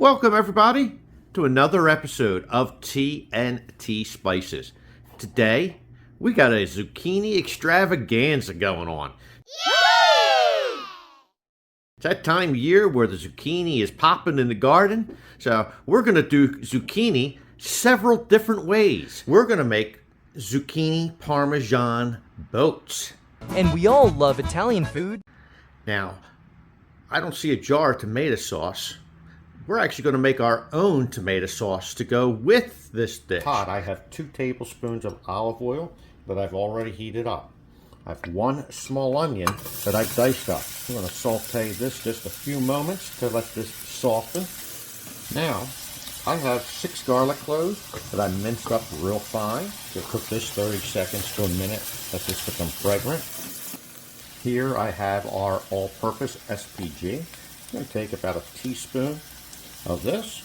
Welcome everybody to another episode of Tntspices. Today we got a zucchini extravaganza going on. Yay! It's that time of year where the zucchini is popping in the garden. So we're going to do zucchini several different ways. We're going to make zucchini parmesan boats. And we all love Italian food. Now, I don't see a jar of tomato sauce. We're actually going to make our own tomato sauce to go with this dish. Pot, I have 2 tablespoons of olive oil that I've already heated up. I have 1 small onion that I've diced up. I'm going to saute this just a few moments to let this soften. Now, I have 6 garlic cloves that I minced up real fine. To cook this 30 seconds to a minute, let this become fragrant. Here I have our all-purpose SPG. I'm going to take about a teaspoon of this.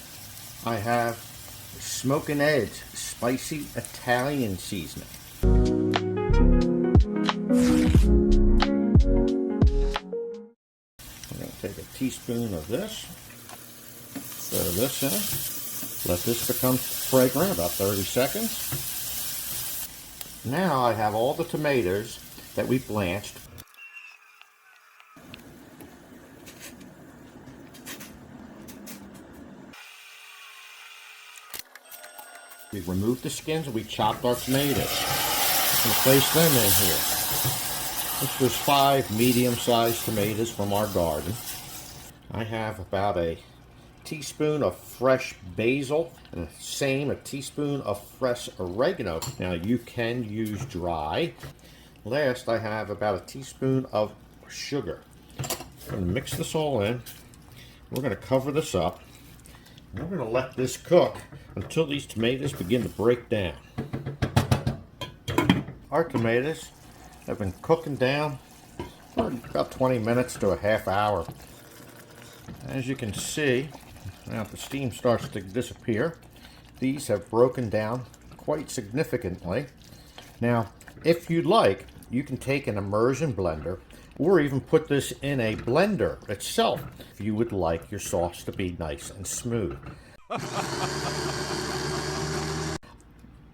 I have Smokin' Edge spicy Italian seasoning. I'm going to take a teaspoon of this, throw this in, let this become fragrant about 30 seconds. Now I have all the tomatoes that we blanched. We removed the skins and we chopped our tomatoes and placed them in here. This was 5 medium-sized tomatoes from our garden. I have about a teaspoon of fresh basil and a teaspoon of fresh oregano. Now you can use dry. Last, I have about a teaspoon of sugar. I'm going to mix this all in. We're going to cover this up. We're going to let this cook until these tomatoes begin to break down. Our tomatoes have been cooking down for about 20 minutes to a half hour. As you can see, now the steam starts to disappear. These have broken down quite significantly. Now, if you'd like, you can take an immersion blender or even put this in a blender itself if you would like your sauce to be nice and smooth.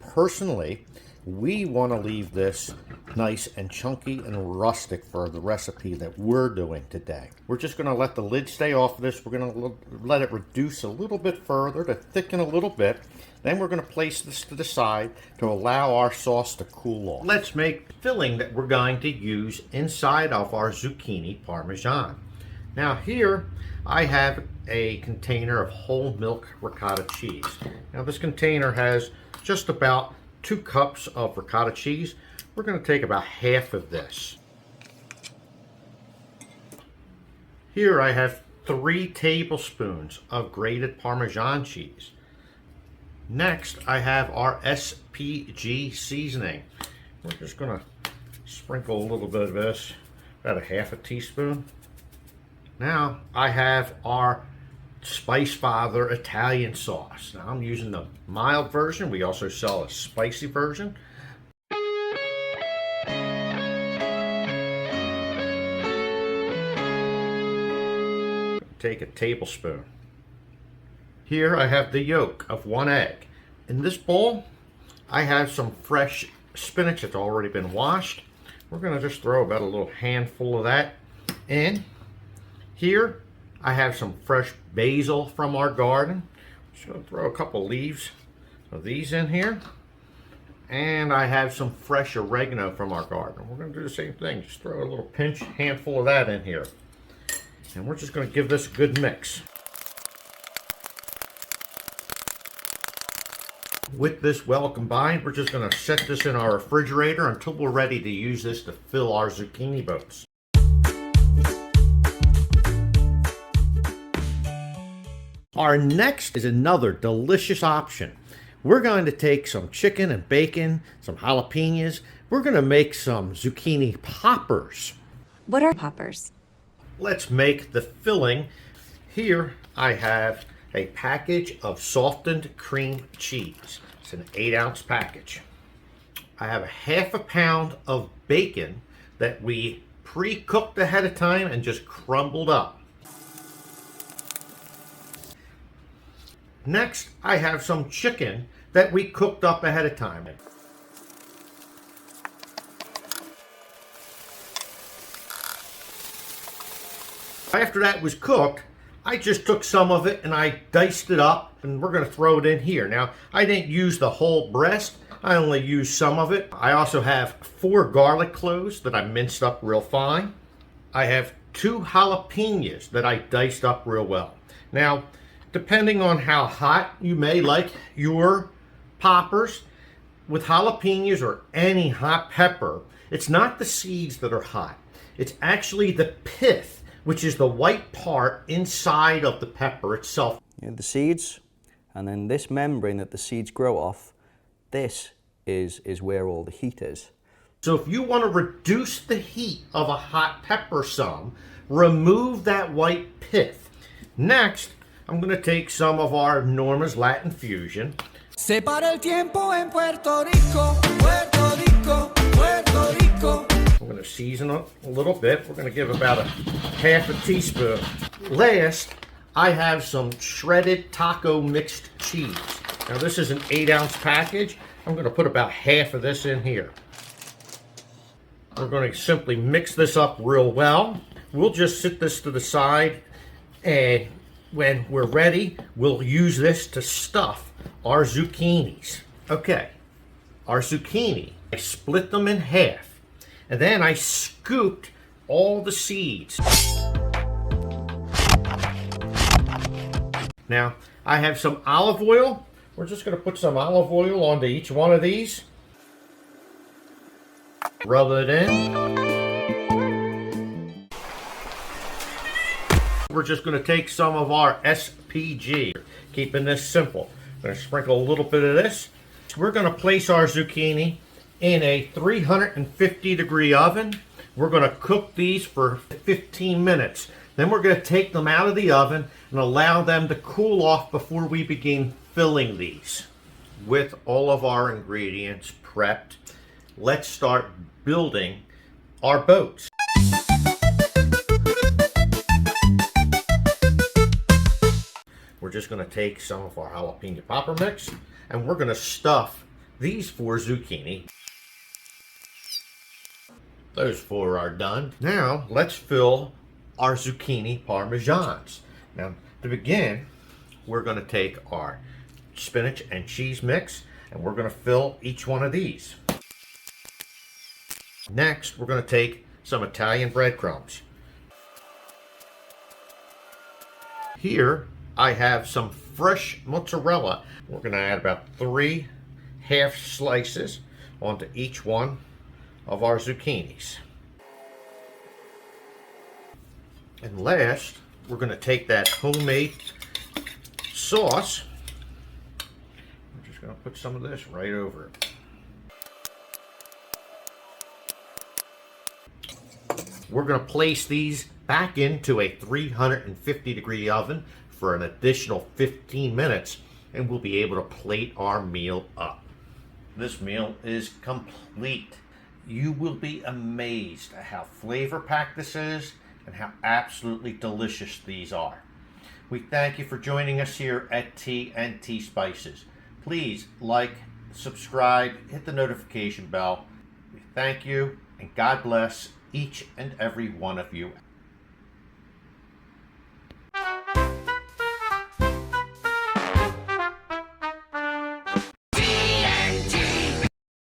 Personally, we want to leave this nice and chunky and rustic for the recipe that we're doing today. We're just going to let the lid stay off of this. We're going to let it reduce a little bit further to thicken a little bit. Then we're going to place this to the side to allow our sauce to cool off. Let's make the filling that we're going to use inside of our zucchini parmesan. Now here I have a container of whole milk ricotta cheese. Now this container has just about 2 cups of ricotta cheese. We're going to take about half of this. Here I have 3 tablespoons of grated Parmesan cheese. Next, I have our SPG seasoning. We're just going to sprinkle a little bit of this, about a half a teaspoon. Now, I have our Spice Father Italian sauce. Now, I'm using the mild version. We also sell a spicy version. Take a tablespoon. Here I have the yolk of 1 egg. In this bowl, I have some fresh spinach that's already been washed. We're going to just throw about a little handful of that in. Here, I have some fresh basil from our garden. Just going to throw a couple leaves of these in here. And I have some fresh oregano from our garden. We're going to do the same thing. Just throw a little handful of that in here. And we're just going to give this a good mix. With this well combined, we're just going to set this in our refrigerator until we're ready to use this to fill our zucchini boats. Our next is another delicious option. We're going to take some chicken and bacon, some jalapenos. We're going to make some zucchini poppers. What are poppers? Let's make the filling. Here I have a package of softened cream cheese. It's an 8-ounce package. I have a half a pound of bacon that we pre-cooked ahead of time and just crumbled up. Next, I have some chicken that we cooked up ahead of time. After that was cooked, I just took some of it and I diced it up, and we're going to throw it in here. Now, I didn't use the whole breast. I only used some of it. I also have 4 garlic cloves that I minced up real fine. I have 2 jalapenos that I diced up real well. Now, depending on how hot you may like your poppers, with jalapenos or any hot pepper, it's not the seeds that are hot. It's actually the pith, which is the white part inside of the pepper itself. The seeds, and then this membrane that the seeds grow off, this is where all the heat is. So if you want to reduce the heat of a hot pepper some, remove that white pith. Next, I'm going to take some of our Norma's Latin Fusion. Se para el tiempo en Puerto Rico, Puerto Rico, Puerto Rico. I'm going to season it a little bit. We're going to give about a half a teaspoon. Last, I have some shredded taco mixed cheese. Now this is an 8-ounce package. I'm going to put about half of this in here. We're going to simply mix this up real well. We'll just sit this to the side, and when we're ready, we'll use this to stuff our zucchinis. Okay, our zucchini, I split them in half, and then I scooped all the seeds. Now, I have some olive oil. We're just going to put some olive oil onto each one of these. Rub it in. We're just going to take some of our SPG, keeping this simple. I'm going to sprinkle a little bit of this. We're going to place our zucchini in a 350-degree oven. We're going to cook these for 15 minutes. Then we're going to take them out of the oven and allow them to cool off before we begin filling these. With all of our ingredients prepped, let's start building our boats. We're just going to take some of our jalapeno popper mix, and we're going to stuff these 4 zucchini. Those 4 are done. Now let's fill our zucchini parmesans. Now to begin, we're going to take our spinach and cheese mix, and we're going to fill each one of these. Next, we're going to take some Italian breadcrumbs. Here I have some fresh mozzarella. We're going to add about 3 half slices onto each one of our zucchinis. And last, we're going to take that homemade sauce. We're just going to put some of this right over it. We're going to place these back into a 350-degree oven for an additional 15 minutes, and we'll be able to plate our meal up. This meal is complete. You will be amazed at how flavor-packed this is and how absolutely delicious these are. We thank you for joining us here at Tntspices. Please like, subscribe, hit the notification bell. We thank you, and God bless each and every one of you.